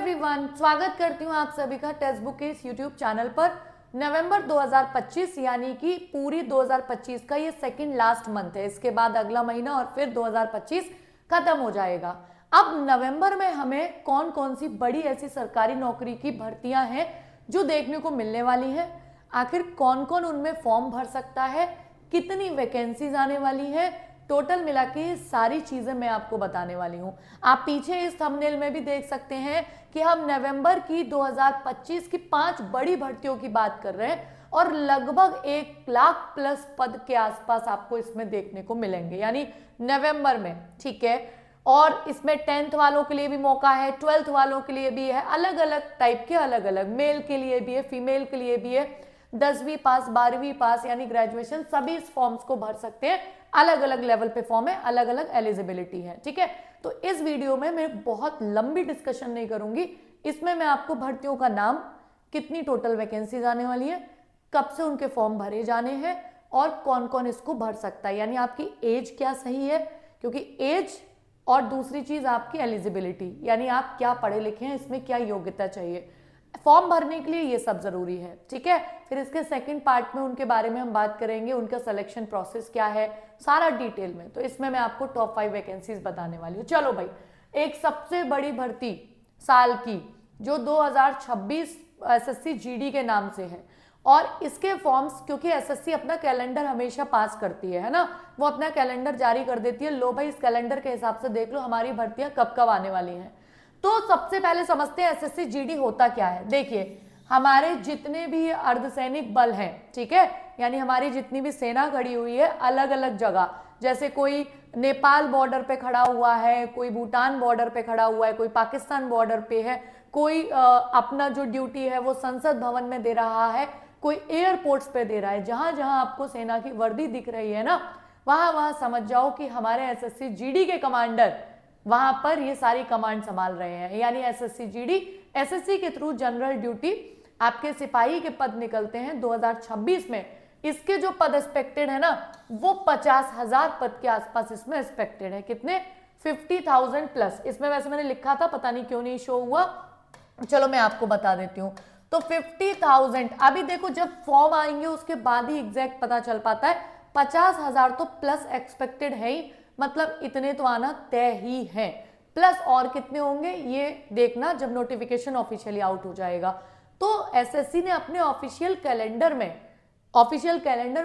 Everyone, स्वागत करती हूँ आप सभी का टेक्स्ट बुक के इस यूट्यूब चैनल पर। नवंबर 2025 यानी कि पूरी 2025 का ये सेकंड लास्ट मंथ है। इसके बाद अगला महीना और फिर 2025 खत्म हो जाएगा। अब नवंबर में हमें कौन कौन सी बड़ी ऐसी सरकारी नौकरी की भर्तियां हैं जो देखने को मिलने वाली हैं, आखिर कौन कौन उनमें फॉर्म भर सकता है, कितनी वैकेंसीज आने वाली है, टोटल मिला के सारी चीजें मैं आपको बताने वाली हूं। आप पीछे इस थंबनेल में भी देख सकते हैं कि हम नवंबर की 2025 की 5 बड़ी भर्तियों की बात कर रहे हैं और लगभग 1 लाख प्लस पद के आसपास आपको इसमें देखने को मिलेंगे, यानी नवंबर में। ठीक है, और इसमें 10th वालों के लिए भी मौका है, 12th वालों के लिए भी है, अलग अलग टाइप के, अलग अलग मेल के लिए भी है, फीमेल के लिए भी है, 10वीं पास, 12वीं पास यानी ग्रेजुएशन, सभी इस फॉर्म्स को भर सकते हैं। अलग अलग लेवल पे फॉर्म है, अलग अलग एलिजिबिलिटी है। ठीक है, तो इस वीडियो में मैं बहुत लंबी डिस्कशन नहीं करूंगी। इसमें मैं आपको भर्तियों का नाम, कितनी टोटल वैकेंसीज आने वाली है, कब से उनके फॉर्म भरे जाने हैं और कौन कौन इसको भर सकता है, यानी आपकी एज क्या सही है, क्योंकि एज और दूसरी चीज आपकी एलिजिबिलिटी, यानी आप क्या पढ़े लिखे हैं, इसमें क्या योग्यता चाहिए फॉर्म भरने के लिए, ये सब जरूरी है। ठीक है, फिर इसके सेकंड पार्ट में उनके बारे में हम बात करेंगे, उनका सिलेक्शन प्रोसेस क्या है, सारा डिटेल में। तो इसमें मैं आपको टॉप 5 वैकेंसीज बताने वाली हूँ। चलो भाई, एक सबसे बड़ी भर्ती साल की जो 2026 एसएससी जीडी के नाम से है, और इसके फॉर्म्स, क्योंकि एसएससी अपना कैलेंडर हमेशा पास करती है ना, वो अपना कैलेंडर जारी कर देती है। लो भाई, इस कैलेंडर के हिसाब से देख लो हमारी भर्तियां कब कब आने वाली हैं। तो सबसे पहले समझते हैं एसएससी जीडी होता क्या है। देखिए, हमारे जितने भी अर्धसैनिक बल हैं, ठीक है, यानी हमारी जितनी भी सेना खड़ी हुई है अलग अलग जगह, जैसे कोई नेपाल बॉर्डर पे खड़ा हुआ है, कोई भूटान बॉर्डर पे खड़ा हुआ है, कोई पाकिस्तान बॉर्डर पे है, कोई अपना जो ड्यूटी है वो संसद भवन में दे रहा है, कोई एयरपोर्ट्स पे दे रहा है। जहां जहां आपको सेना की वर्दी दिख रही है ना, वहां वहां समझ जाओ कि हमारे एसएससी जीडी के कमांडर वहां पर ये सारी कमांड संभाल रहे हैं। यानी एसएससी जीडी, एसएससी के थ्रू जनरल ड्यूटी आपके सिपाही के पद निकलते हैं 2026 में। इसके जो पद एक्सपेक्टेड है ना, वो 50,000 पद के आसपास इसमें एक्सपेक्टेड है। कितने? 50,000 प्लस। इसमें वैसे मैंने लिखा था, पता नहीं क्यों नहीं शो हुआ, चलो मैं आपको बता देती हूँ। तो 50,000, अभी देखो जब फॉर्म आएंगे उसके बाद ही एग्जैक्ट पता चल पाता है। 50,000 तो प्लस एक्सपेक्टेड है ही, मतलब इतने तो आना तय ही है। प्लस और कितने होंगे ये देखना जब नोटिफिकेशन ऑफिशियली आउट हो जाएगा। तो एसएससी ने अपने ऑफिशियल कैलेंडर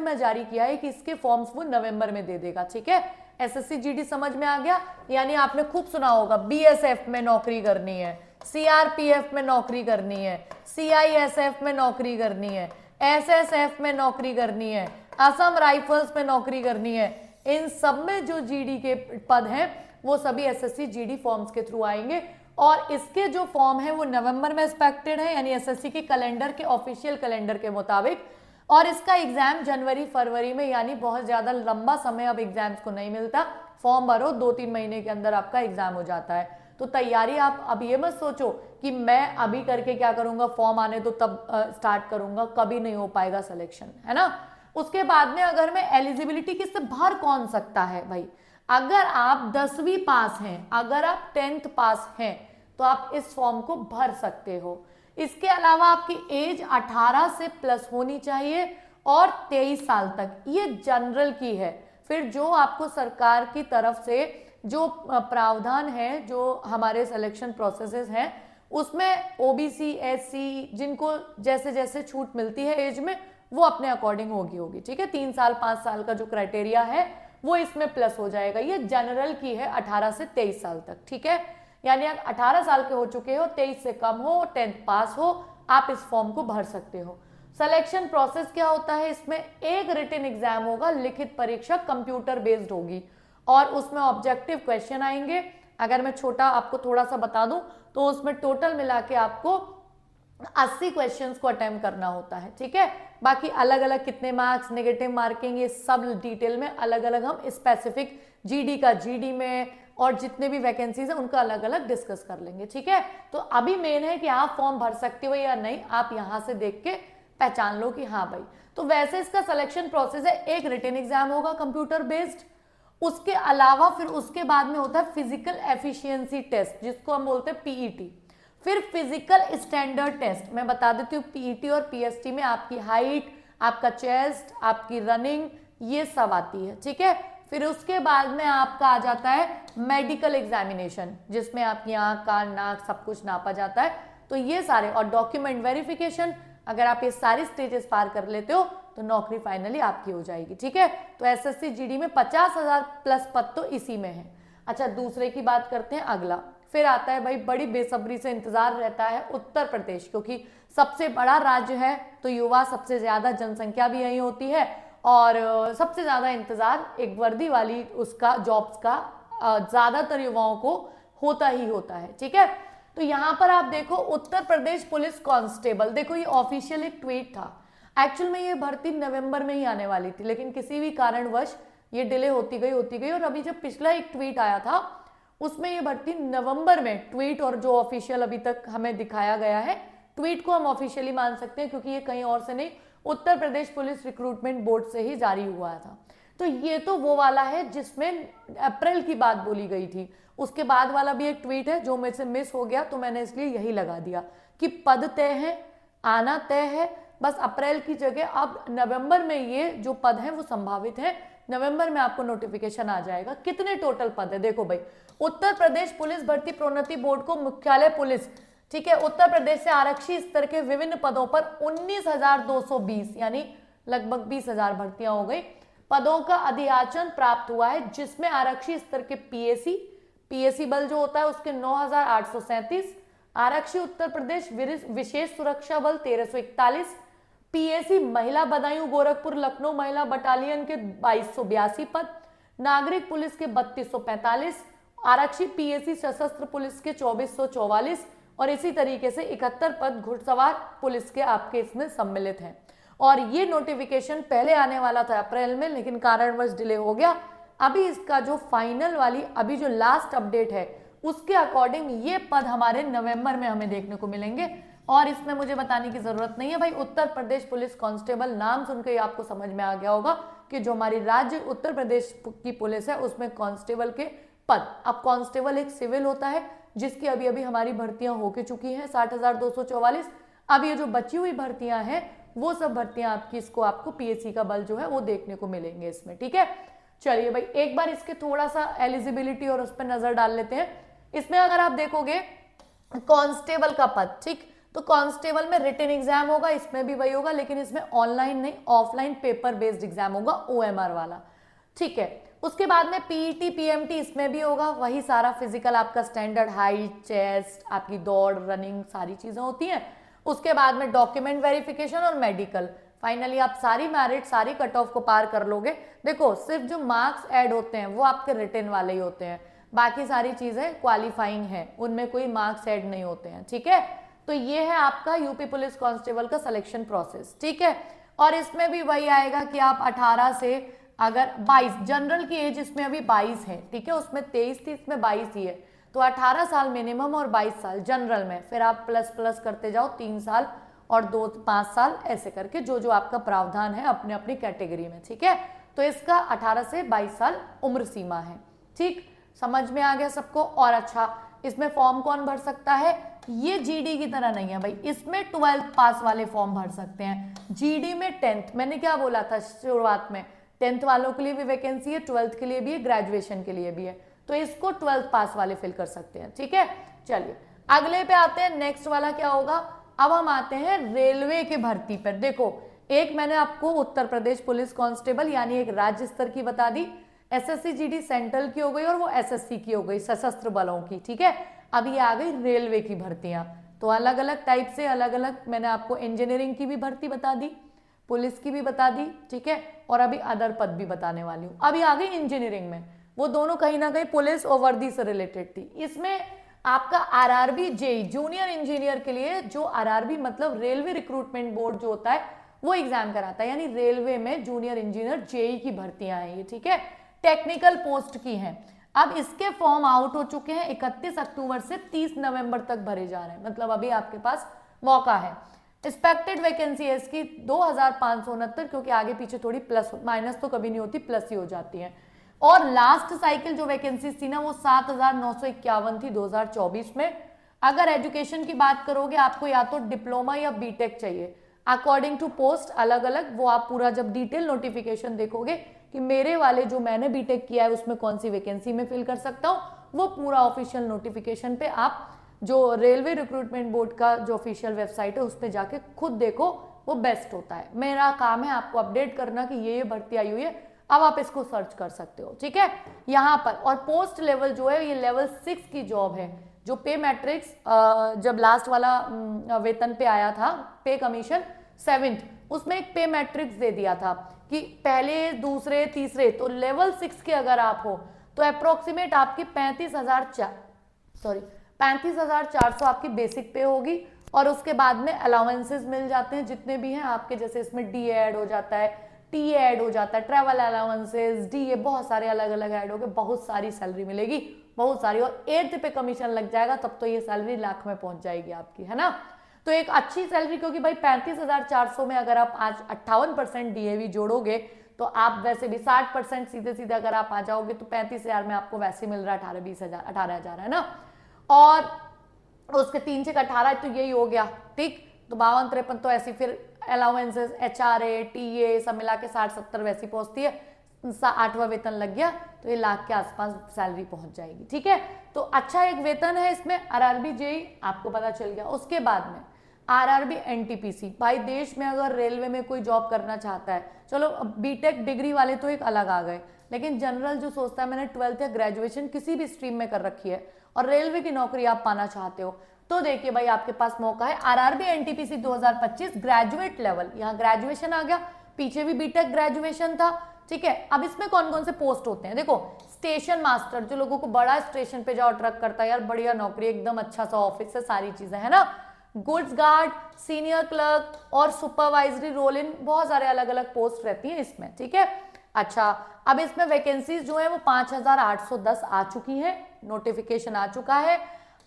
में जारी किया है कि इसके फॉर्म्स वो नवंबर में दे देगा। ठीक है, एसएससी जीडी समझ में आ गया। यानी आपने खूब सुना होगा, बीएसएफ में नौकरी करनी है, सीआरपीएफ में नौकरी करनी है, सीआईएसएफ में नौकरी करनी है, एसएसएफ में नौकरी करनी है, असम राइफल्स में नौकरी करनी है, इन सब में जो जीडी के पद हैं वो सभी एसएससी जीडी फॉर्म्स के थ्रू आएंगे। और इसके जो फॉर्म है वो नवंबर में एक्सपेक्टेड है, यानी एसएससी के कैलेंडर के, ऑफिशियल कैलेंडर के मुताबिक। और इसका एग्जाम जनवरी फरवरी में, यानी बहुत ज्यादा लंबा समय अब एग्जाम्स को नहीं मिलता। फॉर्म भरो, 2-3 महीने के अंदर आपका एग्जाम हो जाता है। तो तैयारी आप अब ये मत सोचो कि मैं अभी करके क्या करूंगा, फॉर्म आने तो तब स्टार्ट करूंगा, कभी नहीं हो पाएगा सिलेक्शन, है ना। उसके बाद में अगर मैं एलिजिबिलिटी किससे भर कौन सकता है भाई, अगर आप 10वीं पास हैं, अगर आप 10th पास हैं तो आप इस फॉर्म को भर सकते हो। इसके अलावा आपकी एज 18 से प्लस होनी चाहिए और 23 साल तक, ये जनरल की है। फिर जो आपको सरकार की तरफ से जो प्रावधान है, जो हमारे सिलेक्शन प्रोसेसेस हैं, उसमें ओबीसी, एससी, जिनको जैसे जैसे छूट मिलती है एज में, वो अपने अकॉर्डिंग होगी। ठीक है, 3 साल 5 साल का जो क्राइटेरिया है वो इसमें प्लस हो जाएगा। ये जनरल की है 18 से 23 साल तक। ठीक है, यानी आप 18 साल के हो चुके हो, 23 से कम हो, 10th पास हो, आप इस फॉर्म को भर सकते हो। सिलेक्शन प्रोसेस क्या होता है, इसमें एक रिटन एग्जाम होगा, लिखित परीक्षा कंप्यूटर बेस्ड होगी और उसमें ऑब्जेक्टिव क्वेश्चन आएंगे। अगर मैं छोटा आपको थोड़ा सा बता दूं तो उसमें टोटल मिला के आपको 80 क्वेश्चंस को अटेम्प्ट करना होता है। ठीक है, बाकी अलग अलग कितने मार्क्स, नेगेटिव मार्किंग, ये सब डिटेल में अलग अलग हम स्पेसिफिक जीडी का जीडी में, और जितने भी वैकेंसीज है उनका अलग अलग डिस्कस कर लेंगे। ठीक है, तो अभी मेन है कि आप फॉर्म भर सकते हो या नहीं, आप यहां से देख के पहचान लो कि हाँ भाई। तो वैसे इसका सिलेक्शन प्रोसेस है, एक रिटन एग्जाम होगा कंप्यूटर बेस्ड, उसके अलावा फिर उसके बाद में होता है फिजिकल एफिशिएंसी टेस्ट, जिसको हम बोलते हैं पीईटी। फिर फिजिकल स्टैंडर्ड टेस्ट मैं बता देती हूँ, पीईटी और पीएसटी में आपकी हाइट, आपका चेस्ट, आपकी रनिंग, ये सब आती है, ठीक है। फिर उसके बाद में आपका आ जाता है मेडिकल एग्जामिनेशन, जिसमें आपकी आंख, कान, नाक सब कुछ नापा जाता है। तो ये सारे, और डॉक्यूमेंट वेरिफिकेशन, अगर आप ये सारी स्टेजेस पार कर लेते हो तो नौकरी फाइनली आपकी हो जाएगी, ठीक है। तो एसएससी जीडी में 50,000 प्लस पद तो इसी में है। अच्छा, दूसरे की बात करते हैं, अगला फिर आता है भाई, बड़ी बेसब्री से इंतजार रहता है उत्तर प्रदेश, क्योंकि सबसे बड़ा राज्य है तो युवा, सबसे ज्यादा जनसंख्या भी यही होती है, और सबसे ज्यादा इंतजार एक वर्दी वाली उसका, जॉब्स का ज्यादातर युवाओं को होता ही होता है, ठीक है। तो यहां पर आप देखो, उत्तर प्रदेश पुलिस कांस्टेबल, देखो ये ऑफिशियल एक ट्वीट था। एक्चुअल में ये भर्ती नवंबर में ही आने वाली थी, लेकिन किसी भी कारणवश ये डिले होती गई, और अभी जब पिछला एक ट्वीट आया था उसमें ये भर्ती नवंबर में, ट्वीट और जो ऑफिशियल अभी तक हमें दिखाया गया है, ट्वीट को हम ऑफिशियली मान सकते हैं क्योंकि ये कहीं और से नहीं, Uttar Pradesh police recruitment board से ही जारी हुआ था। तो ये तो वो वाला है जिसमें अप्रैल की बात बोली गई थी। उसके बाद वाला भी एक ट्वीट है जो मेरे से मिस हो गया, तो मैंने इसलिए यही लगा दिया कि पद तय है, आना तय है, बस अप्रैल की जगह अब नवंबर में ये जो पद हैं वो संभावित है, नवंबर में आपको नोटिफिकेशन आ जाएगा। कितने टोटल पद है देखो भाई, उत्तर प्रदेश पुलिस भर्ती प्रोन्नति बोर्ड को मुख्यालय पुलिस, ठीक है, उत्तर प्रदेश से आरक्षी स्तर के विभिन्न पदों पर 19,220 यानी लगभग 20,000 भर्तियां हो गई, पदों का अधियाचन प्राप्त हुआ है, जिसमें आरक्षी स्तर के पीएसी बल जो होता है उसके 9,837, आरक्षी उत्तर प्रदेश विशेष सुरक्षा बल 1341, पीएसी महिला बदायूं गोरखपुर लखनऊ महिला बटालियन के 2282 पद, नागरिक पुलिस के 3245, आरक्षी पीएसी सशस्त्र पुलिस के 2444, और इसी तरीके से 71 पद घुड़सवार पुलिस के आपके इसमें सम्मिलित हैं। और ये नोटिफिकेशन पहले आने वाला था अप्रैल में, लेकिन कारणवश डिले हो गया। अभी इसका जो फाइनल वाली, अभी जो लास्ट अपडेट है उसके अकॉर्डिंग ये पद हमारे नवंबर में हमें देखने को मिलेंगे। और इसमें मुझे बताने की जरूरत नहीं है भाई, उत्तर प्रदेश पुलिस कांस्टेबल नाम सुनकर ही आपको समझ में आ गया होगा कि जो हमारी राज्य उत्तर प्रदेश की पुलिस है उसमें कांस्टेबल के पद, अब कांस्टेबल एक सिविल होता है जिसकी अभी अभी हमारी भर्तियां होके चुकी हैं 60,244। अब ये जो बची हुई भर्तियां हैं वो सब भर्तियां आपकी, इसको आपको पीएससी का बल जो है वो देखने को मिलेंगे इसमें, ठीक है। चलिए भाई, एक बार इसके थोड़ा सा एलिजिबिलिटी और उस पर नजर डाल लेते हैं। इसमें अगर आप देखोगे कांस्टेबल का पद, ठीक, तो कांस्टेबल में रिटन एग्जाम होगा, इसमें भी वही होगा, लेकिन इसमें ऑनलाइन नहीं ऑफलाइन पेपर बेस्ड एग्जाम होगा, ओएमआर वाला, ठीक है। उसके बाद में पीईटी पीएमटी इसमें भी होगा, वही सारा फिजिकल आपका स्टैंडर्ड, हाइट, चेस्ट, आपकी दौड़, रनिंग, सारी चीजें होती हैं। उसके बाद में डॉक्यूमेंट वेरिफिकेशन और मेडिकल, फाइनली आप सारी मेरिट, सारी कट ऑफ को पार कर लोगे। देखो सिर्फ जो मार्क्स ऐड होते हैं वो आपके रिटन वाले ही होते हैं, बाकी सारी चीजें क्वालिफाइंग है, उनमें कोई मार्क्स ऐड नहीं होते हैं, ठीक है। तो ये है आपका यूपी पुलिस कांस्टेबल का सिलेक्शन प्रोसेस, ठीक है। और इसमें भी वही आएगा कि आप 18 से अगर 22, जनरल की एज इसमें अभी 22 है, ठीक है, उसमें 23 थी, इसमें 22 ही है, तो 18 साल मिनिमम और 22 साल जनरल में, फिर आप प्लस प्लस करते जाओ 3 साल और 5 साल ऐसे करके, जो जो आपका प्रावधान है अपने अपनी कैटेगरी में, ठीक है। तो इसका 18 से 22 साल उम्र सीमा है, ठीक, समझ में आ गया सबको। और अच्छा, इसमें फॉर्म कौन भर सकता है, ये जीडी की तरह नहीं है भाई, इसमें 12th पास वाले फॉर्म भर सकते हैं, जीडी में 10th, मैंने क्या बोला था शुरुआत में, 10th वालों के लिए भी वैकेंसी है, 12th के लिए भी है, ग्रेजुएशन के लिए भी है, तो इसको 12th पास वाले फिल कर सकते हैं, ठीक है। चलिए अगले पे आते हैं, नेक्स्ट वाला क्या होगा, अब हम आते हैं रेलवे की भर्ती पर। देखो एक मैंने आपको उत्तर प्रदेश पुलिस कांस्टेबल यानी एक राज्य स्तर की बता दी, एसएससी जीडी सेंट्रल की हो गई और वो एसएससी की हो गई सशस्त्र बलों की, ठीक है। अब ये आ गई रेलवे की भर्तियां, तो अलग अलग टाइप से अलग अलग, मैंने आपको इंजीनियरिंग की भी भर्ती बता दी, पुलिस की भी बता दी, ठीक है, और अभी अदर पद भी बताने वाली हूँ। अभी आ गई इंजीनियरिंग में, वो दोनों कहीं ना कहीं पुलिस और वर्दी से रिलेटेड थी। इसमें आपका आरआरबी जेई जूनियर इंजीनियर के लिए, जो आरआरबी मतलब रेलवे रिक्रूटमेंट बोर्ड जो होता है वो एग्जाम कराता है, यानी रेलवे में जूनियर इंजीनियर जेई की भर्तियां हैं ये, ठीक है, टेक्निकल पोस्ट की हैं। अब इसके फॉर्म आउट हो चुके हैं, 31 अक्टूबर से 30 नवंबर तक भरे जा रहे हैं, मतलब अभी आपके पास मौका है। एक्सपेक्टेड वैकेंसी है इसकी 2569, क्योंकि आगे पीछे थोड़ी प्लस माइनस तो कभी नहीं होती, प्लस ही हो जाती है। और लास्ट साइकिल जो वैकेंसी थी ना वो 7,951 थी 2024 में, अगर एजुकेशन की बात करोगे आपको या तो डिप्लोमा या बीटेक चाहिए, अकॉर्डिंग टू पोस्ट अलग अलग, वो आप पूरा जब डिटेल नोटिफिकेशन देखोगे कि मेरे वाले जो मैंने बीटेक किया है उसमें कौन सी वैकेंसी में फिल कर सकता हूँ, वो पूरा ऑफिशियल नोटिफिकेशन पे आप जो रेलवे रिक्रूटमेंट बोर्ड का जो ऑफिशियल वेबसाइट है उस पर जाके खुद देखो, वो बेस्ट होता है। मेरा काम है आपको अपडेट करना कि ये भर्ती आई हुई है, अब आप इसको सर्च कर सकते हो, ठीक है। यहाँ पर और पोस्ट लेवल जो है ये लेवल 6 की जॉब है। जो पे मैट्रिक्स जब लास्ट वाला वेतन पे आया था, पे कमीशन 7th, उसमें एक पे मैट्रिक्स दे दिया था कि पहले दूसरे तीसरे, तो लेवल 6 के अगर आप हो तो अप्रोक्सीमेट आपकी 35,400 आपकी बेसिक पे होगी, और उसके बाद में अलाउंसेस मिल जाते हैं जितने भी हैं आपके, जैसे इसमें डी ऐड हो जाता है, टी ऐड हो जाता है, ट्रैवल अलाउंसेस, डी, ये बहुत सारे अलग अलग ऐड हो गए, बहुत सारी सैलरी मिलेगी, बहुत सारी, और 8th पे कमीशन लग जाएगा तब तो ये सैलरी लाख में पहुंच जाएगी आपकी, है ना। तो एक अच्छी सैलरी, क्योंकि भाई 35,400 में अगर आप आज 58% डीएवी जोड़ोगे तो आप वैसे भी 60% सीधे सीधे अगर आप आ जाओगे तो 35,000 में आपको वैसे मिल रहा है 18,000 है ना। और उसके 3 से 18 तो यही हो गया, ठीक। तो 52-53 तो ऐसी फिर अलाउंसेस, एचआरए, टीए सब मिला के 60-70 वैसी पहुंचती है, 8वां वेतन लग गया तो ये लाख के आसपास सैलरी पहुंच जाएगी, ठीक है। तो अच्छा एक वेतन है इसमें। आरआरबी जेई आपको पता चल गया। उसके बाद में आरआरबी एनटीपीसी, भाई देश में अगर रेलवे में कोई जॉब करना चाहता है, चलो बीटेक डिग्री वाले तो एक अलग आ गए, लेकिन जनरल जो सोचता है मैंने 12th या ग्रेजुएशन किसी भी स्ट्रीम में कर रखी है और रेलवे की नौकरी आप पाना चाहते हो, तो देखिए भाई आपके पास मौका है। आरआरबी एनटीपीसी 2025 ग्रेजुएट लेवल, यहाँ ग्रेजुएशन आ गया, पीछे भी बीटेक ग्रेजुएशन था, ठीक है। अब इसमें कौन कौन से पोस्ट होते हैं, देखो स्टेशन मास्टर, जो लोगों को बड़ा स्टेशन पे जाओ ट्रक करता है, यार बढ़िया नौकरी, एकदम अच्छा सा ऑफिस है, सारी चीजें है ना। गुड्स गार्ड, सीनियर क्लर्क और सुपरवाइजरी रोल इन बहुत सारे अलग अलग पोस्ट रहती हैं इसमें, ठीक है। अच्छा, अब इसमें वैकेंसीज जो है वो 5,810 आ चुकी हैं, नोटिफिकेशन आ चुका है।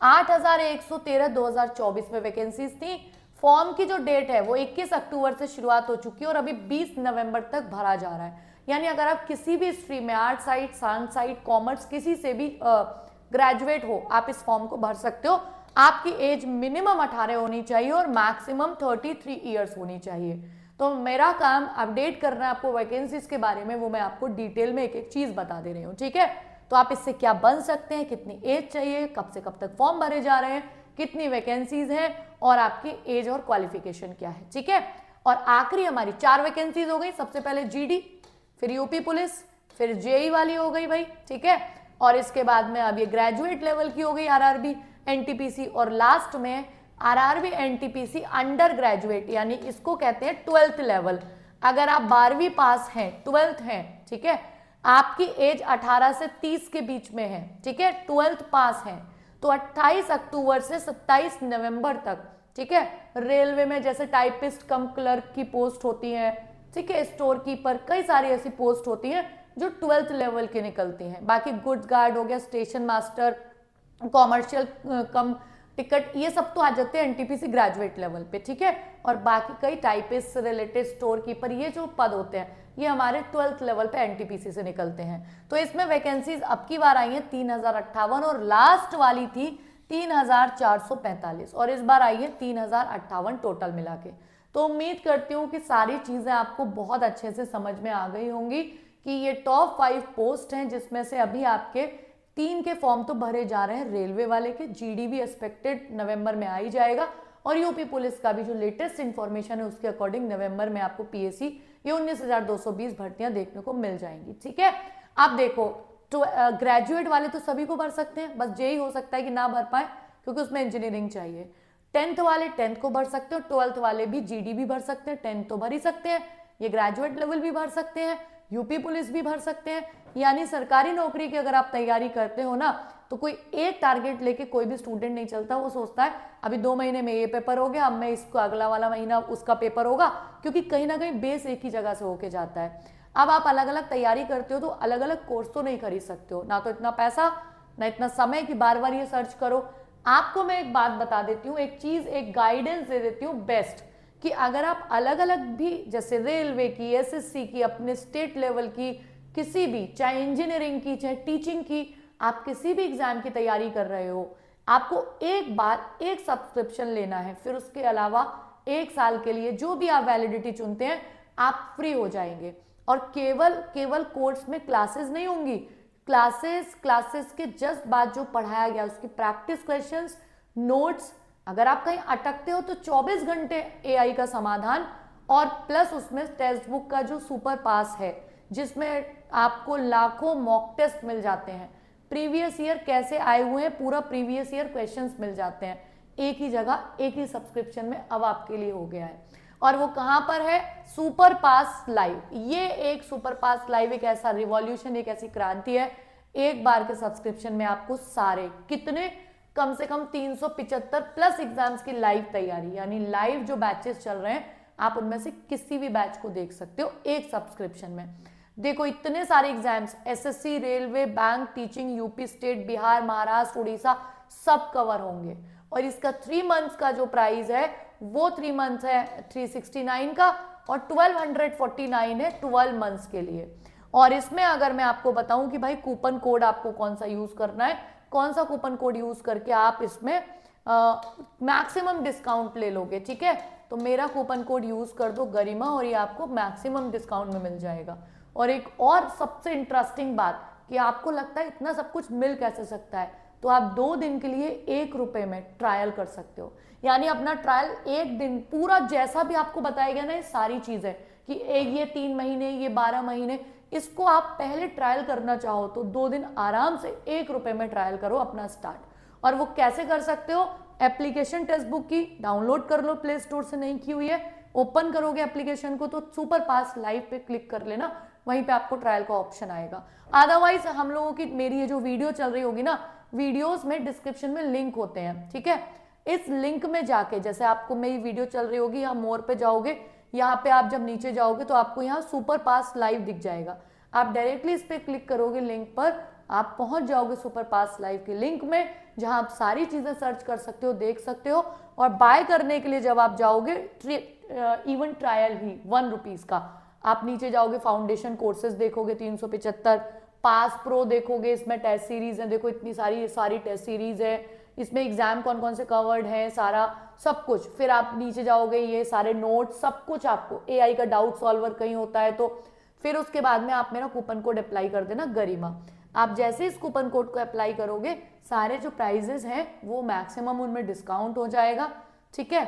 8,113 2024 में वैकेंसीज थी। फॉर्म की जो डेट है वो 21 अक्टूबर से शुरुआत हो चुकी है और अभी 20 नवंबर तक भरा जा रहा है। यानी अगर आप किसी भी स्ट्रीम में, art side, science side, commerce, किसी से भी ग्रेजुएट हो, आप इस फॉर्म को भर सकते हो। आपकी एज मिनिमम 18 होनी चाहिए और मैक्सिमम 33 ईयर्स होनी चाहिए। तो मेरा काम अपडेट करना है आपको वैकेंसीज के बारे में, वो मैं आपको डिटेल में एक एक चीज बता दे रही हूँ, ठीक है। तो आप इससे क्या बन सकते हैं, कितनी एज चाहिए, कब से कब तक फॉर्म भरे जा रहे हैं, कितनी वैकेंसीज हैं और आपकी एज और क्वालिफिकेशन क्या है, ठीक है। और आखिरी हमारी 4 वैकेंसीज हो गई। सबसे पहले जीडी, फिर यूपी पुलिस, फिर जेई वाली हो गई भाई, ठीक है। और इसके बाद में अब ये ग्रेजुएट लेवल की हो गई आरआरबी एनटीपीसी, और लास्ट में आरआरबी एनटीपीसी अंडर ग्रेजुएट, यानी इसको कहते हैं 12th लेवल। अगर आप 12वीं पास हैं, 12th हैं, ठीक है, आपकी एज 18 से 30 के बीच में है, ठीक है, 12th पास है, तो 28 अक्टूबर से 27 नवंबर तक, ठीक है, रेलवे में जैसे टाइपिस्ट कम क्लर्क की पोस्ट होती है, ठीक है, स्टोर कीपर, कई सारी ऐसी पोस्ट होती हैं जो 12th लेवल की निकलती हैं। बाकी गुड्स गार्ड हो गया, स्टेशन मास्टर, कॉमर्शियल कम टिकट, ये सब तो आ जाते हैं एनटीपीसी ग्रेजुएट लेवल पे, ठीक है। और बाकी कई टाइपिस्ट से रिलेटेड, स्टोर कीपर, ये जो पद होते हैं ये हमारे 12th लेवल पे एनटीपीसी से निकलते हैं। तो इसमें वैकेंसीज अब की बार आई है 3,058 और लास्ट वाली थी 3,445 और इस बार आई है 3,058 टोटल मिला के। तो उम्मीद करती हूँ कि सारी चीजें आपको बहुत अच्छे से समझ में आ गई होंगी कि ये टॉप 5 पोस्ट हैं, जिसमें से अभी आपके 3 के फॉर्म तो भरे जा रहे हैं रेलवे वाले के, जीडी भी एक्सपेक्टेड नवंबर में आ ही जाएगा, और यूपी पुलिस का भी जो लेटेस्ट इंफॉर्मेशन है उसके अकॉर्डिंग नवंबर में आपको पीएससी ये 19,220 भर्तियां देखने को मिल जाएंगी, ठीक है। आप देखो तो ग्रेजुएट वाले तो सभी को भर सकते हैं, बस यही हो सकता है कि ना भर पाए क्योंकि उसमें इंजीनियरिंग चाहिए। 10th वाले 10th को भर सकते हो, 12th वाले भी जीडी भी भर सकते हैं, 10th तो भर ही सकते हैं, ये ग्रेजुएट लेवल भी भर सकते हैं, यूपी पुलिस भी भर सकते हैं। यानी सरकारी नौकरी की अगर आप तैयारी करते हो ना, तो कोई एक टारगेट लेके कोई भी स्टूडेंट नहीं चलता। वो सोचता है अभी 2 महीने में ये पेपर हो गया, अब मैं इसको अगला वाला महीना उसका पेपर होगा, क्योंकि कहीं ना कहीं बेस एक ही जगह से होके जाता है। अब आप अलग अलग तैयारी करते हो तो अलग अलग कोर्स तो नहीं खरीद सकते हो, ना तो इतना पैसा ना इतना समय कि बार बार ये सर्च करो। आपको मैं एक बात बता देती हूँ, एक चीज, एक गाइडेंस दे देती हूँ बेस्ट, कि अगर आप अलग अलग भी, जैसे रेलवे की, एसएससी की, अपने स्टेट लेवल की, किसी भी, चाहे इंजीनियरिंग की, चाहे टीचिंग की, आप किसी भी एग्जाम की तैयारी कर रहे हो, आपको एक बार एक सब्सक्रिप्शन लेना है, फिर उसके अलावा 1 साल के लिए जो भी आप वैलिडिटी चुनते हैं आप फ्री हो जाएंगे। और केवल कोर्स में क्लासेस नहीं होंगी, क्लासेस के जस्ट बाद जो पढ़ाया गया उसकी प्रैक्टिस क्वेश्चंस, नोट्स, अगर आप कहीं अटकते हो तो 24 घंटे एआई का समाधान, और प्लस उसमें टेक्स्ट बुक का जो सुपर पास है जिसमें आपको लाखों मॉक टेस्ट मिल जाते हैं, प्रीवियस ईयर कैसे आए हुए हैं पूरा प्रीवियस ईयर क्वेश्चंस मिल जाते हैं एक ही जगह एक ही सब्सक्रिप्शन में, अब आपके लिए हो गया है। और वो कहां पर है? सुपर पास लाइव। ये एक सुपर पास लाइव एक ऐसा रिवॉल्यूशन, एक ऐसी क्रांति है, एक बार के सब्सक्रिप्शन में आपको सारे कितने, कम से कम 375 प्लस एग्जाम्स की लाइव तैयारी, यानी लाइव जो बैचेस चल रहे हैं आप उनमें से किसी भी बैच को देख सकते हो एक सब्सक्रिप्शन में। देखो इतने सारे exams, SSC, railway, bank, teaching, UP state, Bihar, Maharashtra, Orissa, सब कवर होंगे। और इसका 3 मंथ्स का जो प्राइस है वो 3 मंथ्स है 369 का, और 1249 है 12 मंथ्स के लिए। और इसमें अगर मैं आपको बताऊं कि भाई कूपन कोड आपको कौन सा यूज करना है, कौन सा कूपन कोड यूज करके आप इसमें मैक्सिमम डिस्काउंट ले लोगे, ठीक है, तो मेरा कूपन कोड यूज कर दो गरिमा, और ये आपको मैक्सिमम डिस्काउंट में मिल जाएगा। और एक और सबसे इंटरेस्टिंग बात कि आपको लगता है इतना सब कुछ मिल कैसे सकता है, तो आप 2 दिन के लिए 1 रुपए में ट्रायल कर सकते हो, यानी अपना ट्रायल 1 दिन पूरा जैसा भी आपको बताया गया ना ये सारी चीजें कि ये 3 महीने, ये 12 महीने, इसको आप पहले ट्रायल करना चाहो तो 2 दिन आराम से 1 रुपए में ट्रायल करो अपना स्टार्ट। और वो कैसे कर सकते हो? एप्लीकेशन टेक्स्ट बुक की डाउनलोड कर लो, प्ले स्टोर से नहीं की हुई है, ओपन करोगे एप्लीकेशन को तो सुपर पास लाइव पे क्लिक कर लेना, वहीं पे आपको ट्रायल का ऑप्शन आएगा। अदरवाइज हम लोगों की मेरी ये जो वीडियो चल रही होगी ना, वीडियोस में डिस्क्रिप्शन में लिंक होते हैं, ठीक है, इस लिंक में जाके जैसे आपको मेरी वीडियो चल रही होगी, यहाँ मोर पे जाओगे, यहाँ पे आप जब नीचे जाओगे तो आपको यहाँ सुपर पास लाइव दिख जाएगा, आप डायरेक्टली इस पे क्लिक करोगे लिंक पर, आप पहुंच जाओगे सुपर पास लाइव के लिंक में, जहां आप सारी चीजें सर्च कर सकते हो, देख सकते हो। और बाय करने के लिए जब आप जाओगे इवन ट्रायल ही 1 रुपीज का, आप नीचे जाओगे फाउंडेशन कोर्सेज देखोगे 375, पास प्रो देखोगे, इसमें टेस्ट सीरीज है, देखो इतनी सारी टेस्ट सीरीज है, इसमें एग्जाम कौन कौन से कवर्ड है, सारा सब कुछ। फिर आप नीचे जाओगे, ये सारे नोट सब कुछ आपको, एआई का डाउट सॉल्वर कहीं होता है तो, फिर उसके बाद में आप मेरा कूपन कोड अप्लाई कर देना गरिमा। आप जैसे इस कूपन कोड को अप्लाई करोगे सारे जो प्राइजेस हैं वो मैक्सिमम उनमें डिस्काउंट हो जाएगा, ठीक है,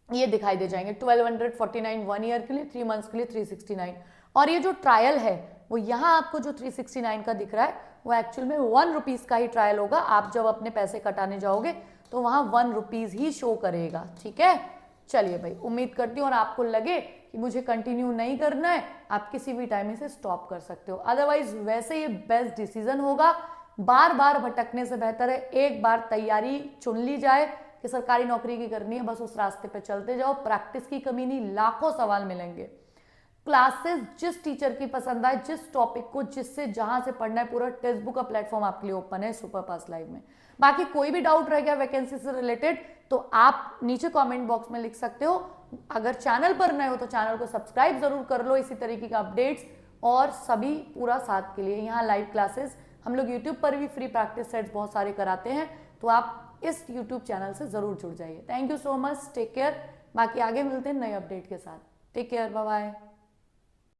ये दिखाई दे जाएंगे 1249 1 ईयर के लिए, 3 मंथ्स के लिए 369। और ये जो ट्रायल है वो यहाँ आपको जो 369 का दिख रहा है वो एक्चुअल में 1 रुपीज का ही ट्रायल होगा, आप जब अपने पैसे कटाने जाओगे तो वहाँ 1 रुपीज ही शो करेगा, ठीक है। चलिए भाई, उम्मीद करती हूँ और आपको लगे कि मुझे कंटिन्यू नहीं करना है, आप किसी भी टाइम इसे स्टॉप कर सकते हो, अदरवाइज वैसे ये बेस्ट डिसीजन होगा। बार बार भटकने से बेहतर है एक बार तैयारी चुन ली जाए कि सरकारी नौकरी की करनी है, बस उस रास्ते पे चलते जाओ, प्रैक्टिस की कमी नहीं, लाखों सवाल मिलेंगे। क्लासेस जिस टीचर की पसंद आए, जिस टॉपिक को, जिससे जहां से पढ़ना है, पूरा टेक्स्ट बुक का प्लेटफॉर्म आपके लिए ओपन है सुपर पास लाइव में। बाकी कोई भी डाउट रह गया वैकेंसी से रिलेटेड तो आप नीचे कमेंट बॉक्स में लिख सकते हो। अगर चैनल पर नए हो तो चैनल को सब्सक्राइब जरूर कर लो इसी तरीके का अपडेट्स और सभी पूरा साथ के लिए। यहाँ लाइव क्लासेस हम लोग यूट्यूब पर भी फ्री प्रैक्टिस सेट्स बहुत सारे कराते हैं, तो आप इस यूट्यूब चैनल से जरूर जुड़ जाइए। Thank you so much, take care. बाकी आगे मिलते हैं नए अपडेट के साथ, टेक केयर, बाय बाय।